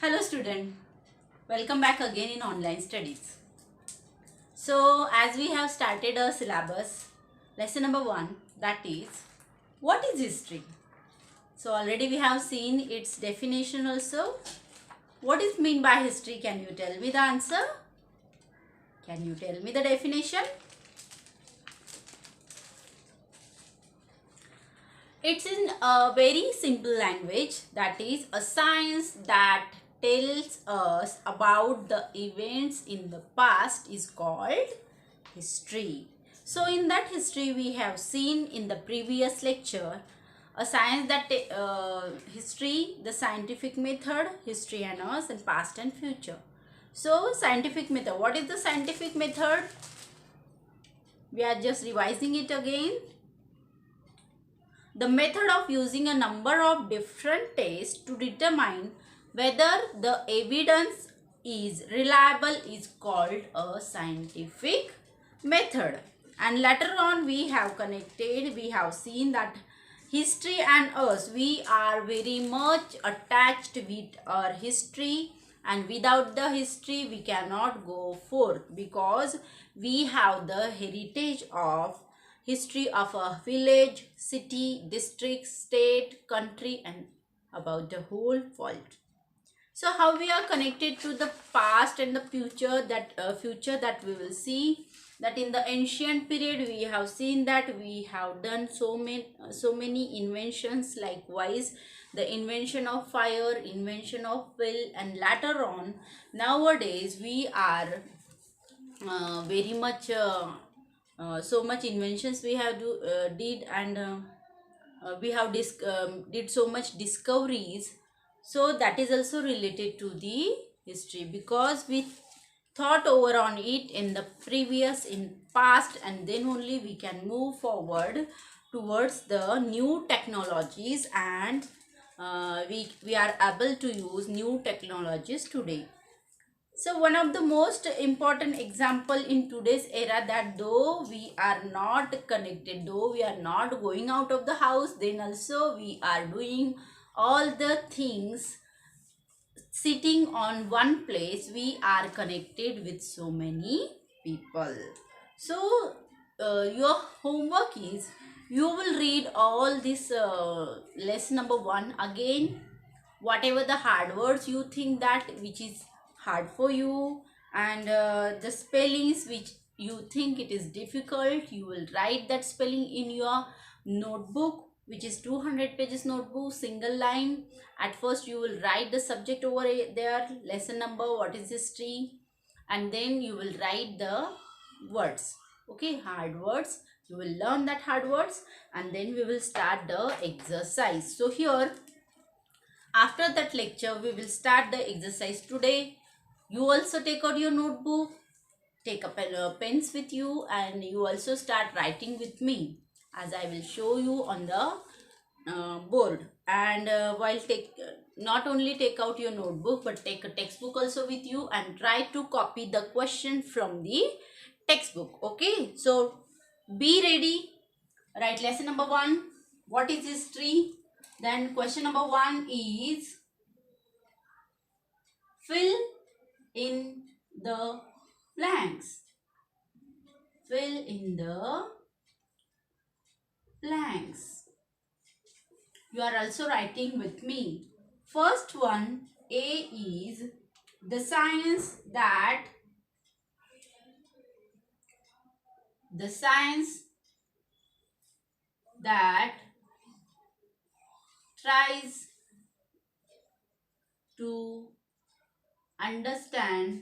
Hello student, welcome back again in online studies. So as we have started our syllabus, lesson number 1, that is what is history? So already we have seen its definition also. What is mean by history? Can you tell me the answer? Can you tell me the definition? It's in a very simple language, that is a science that tells us about the events in the past is called history. So in that history we have seen in the previous lecture a science that history, the scientific method, history and us, and past and future. So scientific method, what is the scientific method? We are just revising it again. The method of using a number of different tests to determine whether the evidence is reliable is called a scientific method. And later on we have connected, we have seen that history and us, we are very much attached with our history, and without the history we cannot go forth because we have the heritage of history of a village, city, district, state, country, and about the whole world. So how we are connected to the past and the future, that we will see that in the ancient period we have seen that we have done so many inventions. Likewise, the invention of fire, invention of wheel, and later on nowadays we are very much so much inventions we have did, and we have did so much discoveries. So that is also related to the history because we thought over on it in the previous, in past, and then only we can move forward towards the new technologies, and we are able to use new technologies today. So one of the most important example in today's era, that though we are not connected, though we are not going out of the house, then also we are doing all the things sitting on one place. We are connected with so many people. So your homework is, you will read all this lesson number 1 again, whatever the hard words you think that which is hard for you, and the spellings which you think it is difficult, you will write that spelling in your notebook, which is 200 pages notebook, single line. At first you will write the subject over there, lesson number, what is history, and then you will write the words, okay, hard words. You will learn that hard words, and then we will start the exercise. So here, after that lecture, we will start the exercise today. You also take out your notebook, take a pens with you, and you also start writing with me as I will show you on the board. And while not only take out your notebook, but take a textbook also with you and try to copy the question from the textbook. Okay, so be ready. Write lesson number 1, what is history. Then question number 1 is, fill in the blanks. Fill in the blanks. You are also writing with me. First one, A, is the science that the science that tries to understand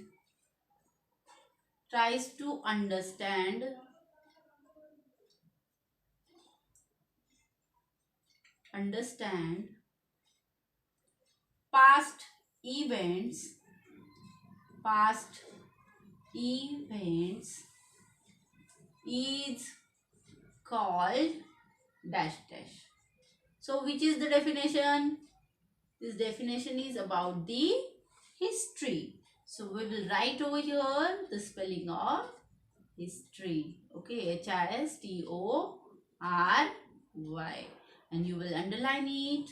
tries to understand understand past events past events is called dash dash. So which is the definition? This definition is about the history. So we will write over here the spelling of history. Okay, HISTORY, and you will underline it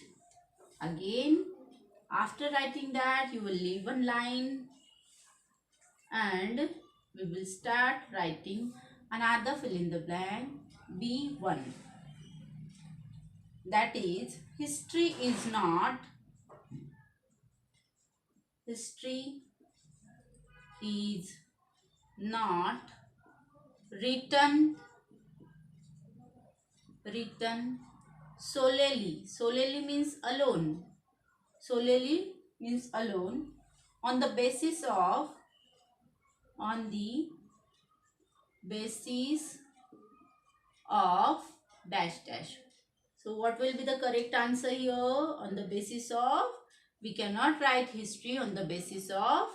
again. After writing that, you will leave one line and we will start writing another fill in the blank B1. That is, history is not not written solely. Solely means alone. Solely means alone on the basis of dash dash. So what will be the correct answer here? On the basis of, we cannot write history on the basis of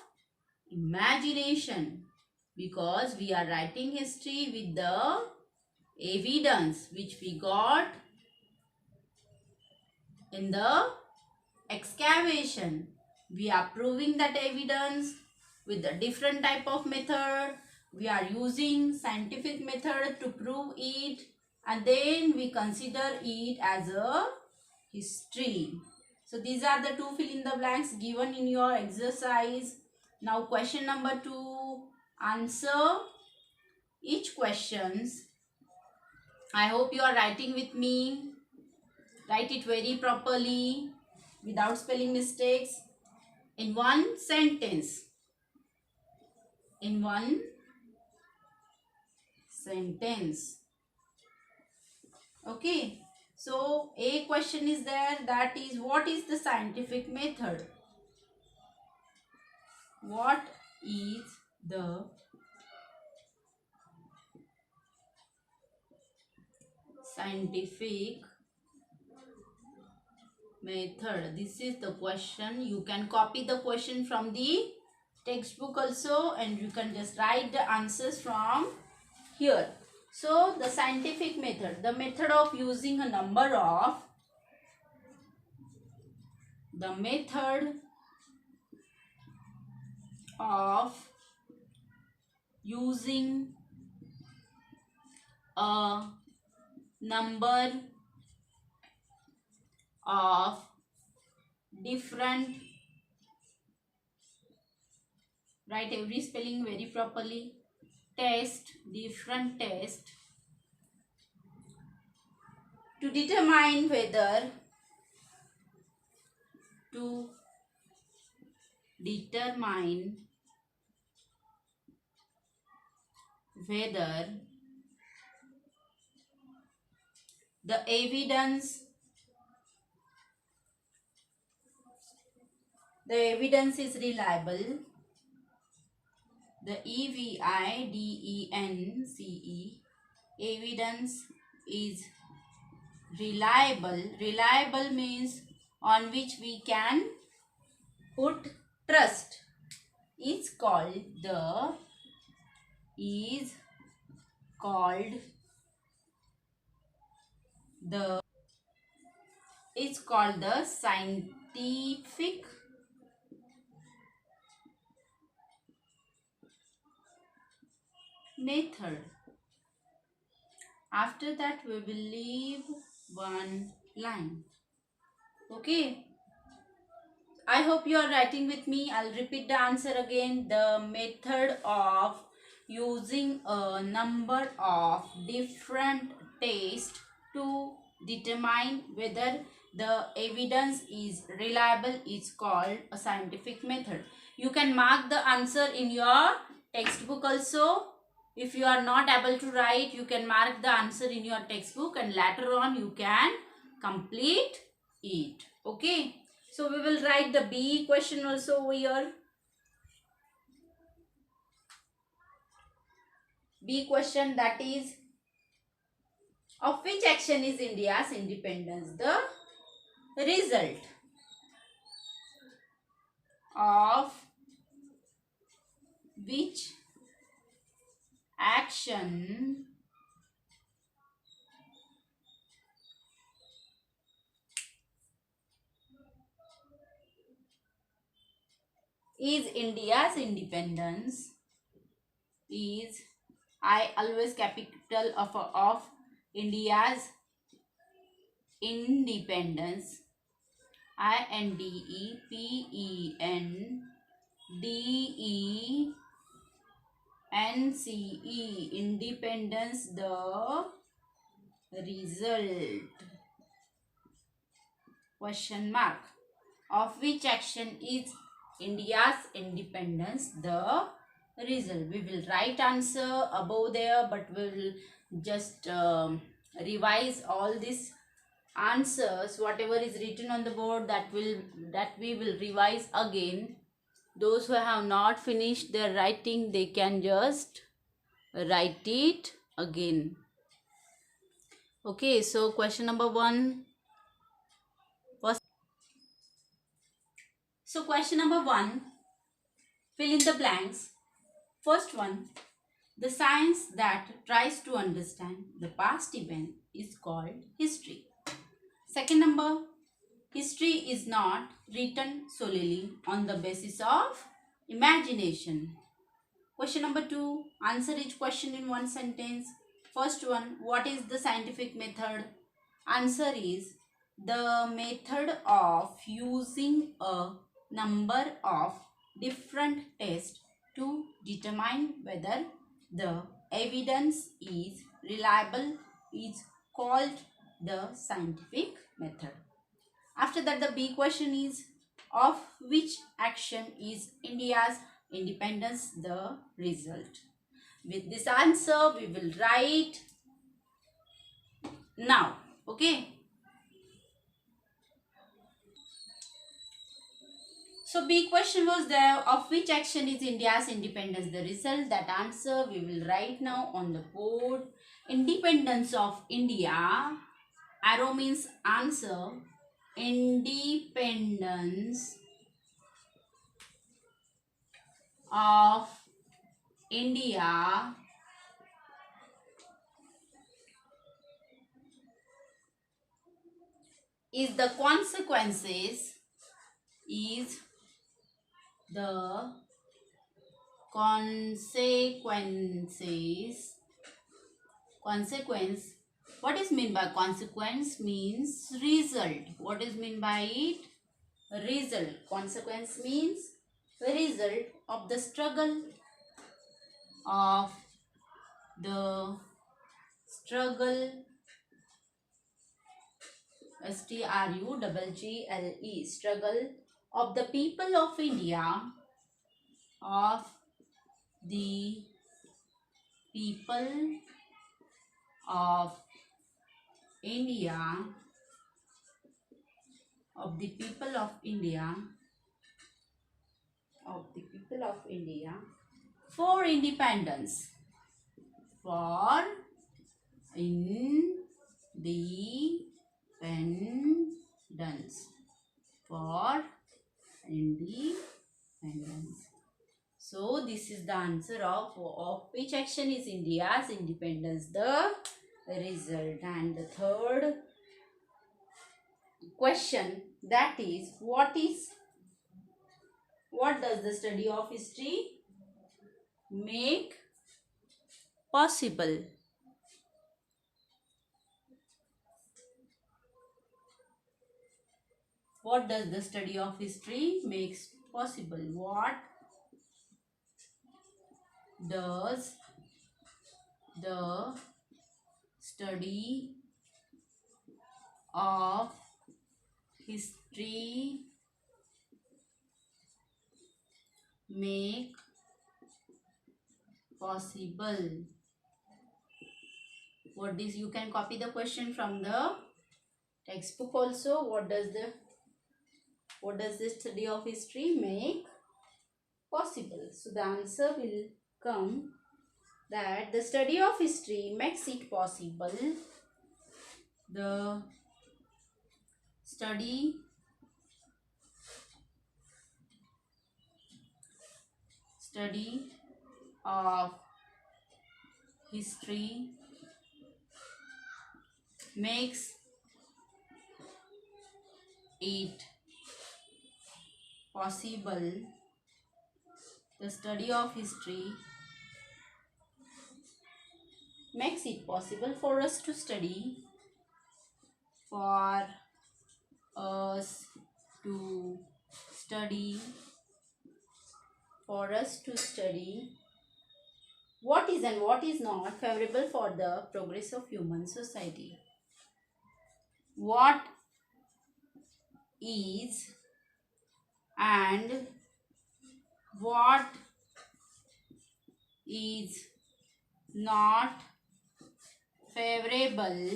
imagination, because we are writing history with the evidence which we got in the excavation. We are proving that evidence with a different type of method. We are using scientific method to prove it, and then we consider it as a history. So these are the two fill in the blanks given in your exercise. Now question number 2, answer each questions. I hope you are writing with me. Write it very properly without spelling mistakes in one sentence. In one sentence. Okay. So a question is there, that is, what is the scientific method? What is the scientific method? This is the question. You can copy the question from the textbook also, and you can just write the answers from here. So the scientific method, the method of using a number of, the method of using a number of different, write every spelling very properly, different test to determine whether the evidence is reliable. The EVIDENCE, evidence is reliable. Reliable means on which we can put trust. It's called the scientific method. After that, we will leave one line. Okay. I hope you are writing with me. I'll repeat the answer again. The method of using a number of different tests to determine whether the evidence is reliable is called a scientific method. You can mark the answer in your textbook also. If you are not able to write, you can mark the answer in your textbook, and later on you can complete it. Okay. So we will write the B question also over here. B question, that is, of which action is India's independence the result? Of which action is India's independence? Is, I always capital of India's independence. INDEPENDENCE, independence, the result, question mark. Of which action is India's independence the result? We will write answer above there, but we will just revise all these answers. Whatever is written on the board, that we will revise again. Those who have not finished their writing, they can just write it again. Okay, so question number 1 was. So question number 1, fill in the blanks. First one, the science that tries to understand the past event is called history. Second number, history is not written solely on the basis of imagination. Question number 2, answer each question in one sentence. First one, what is the scientific method? Answer is the method of using a number of different tests to determine whether the evidence is reliable is called the scientific method. After that, the B question is, of which action is India's independence the result? With this answer, we will write now. Okay. So B question was there, of which action is India's independence the result? That answer we will write now on the board. Independence of India, arrow means answer. Independence of India is the consequences consequence. What is mean by consequence? Means result. What is mean by it? Result. Consequence means result of the struggle of struggle of the people of India, of the people of India, of the people of India, of the people of India for independence, for independence, for independence. So this is the answer of which action is India's independence the result. And the third question, that is, what does the study of history make possible? What does the study of history makes possible? What does the study of history make possible? What is, you can copy the question from the textbook also. What does the study of history make possible? So the answer will come that the study of history makes it possible. The study of history makes it possible. The study of history makes it possible for us to study, for us to study, for us to study what is and what is not favorable for the progress of human society. What is and what is not favorable. favorable.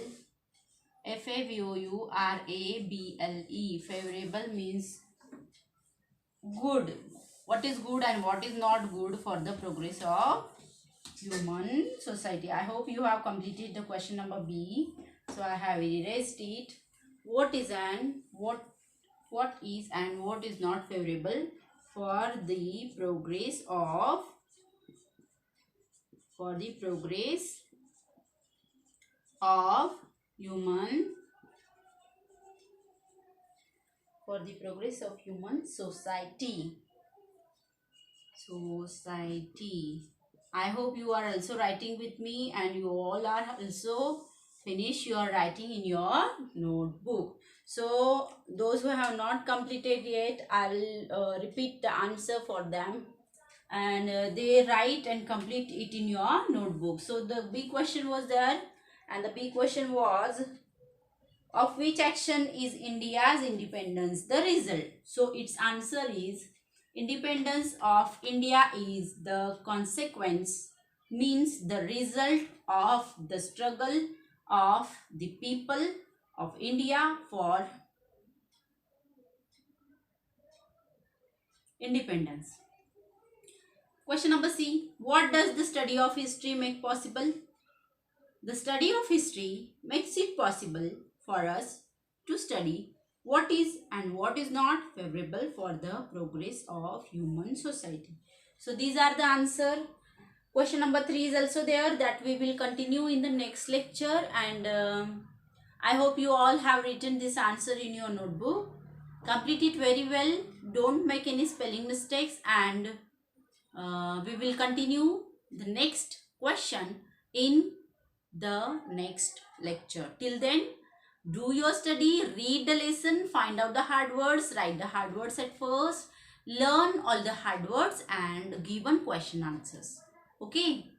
Favorable means good. What is good and what is not good for the progress of human society. I hope you have completed the question number B. So I have erased it. What is and what is and what is not favorable for the progress of human society. I hope you are also writing with me and you all are also finish your writing in your notebook. So those who have not completed yet, I will repeat the answer for them, and they write and complete it in your notebook. So the big question was there, and the big question was, of which action is India's independence the result? So its answer is, independence of India is the consequence, means the result of the struggle of the people of India for independence. Question number C. What does the study of history make possible? The study of history makes it possible for us to study what is and what is not favorable for the progress of human society. So these are the answer. Question number 3 is also there, that we will continue in the next lecture, and I hope you all have written this answer in your notebook. Complete it very well. Don't make any spelling mistakes, and we will continue the next question in the next lecture. Till then, do your study, read the lesson, find out the hard words, write the hard words at first, learn all the hard words and given question answers. Okay.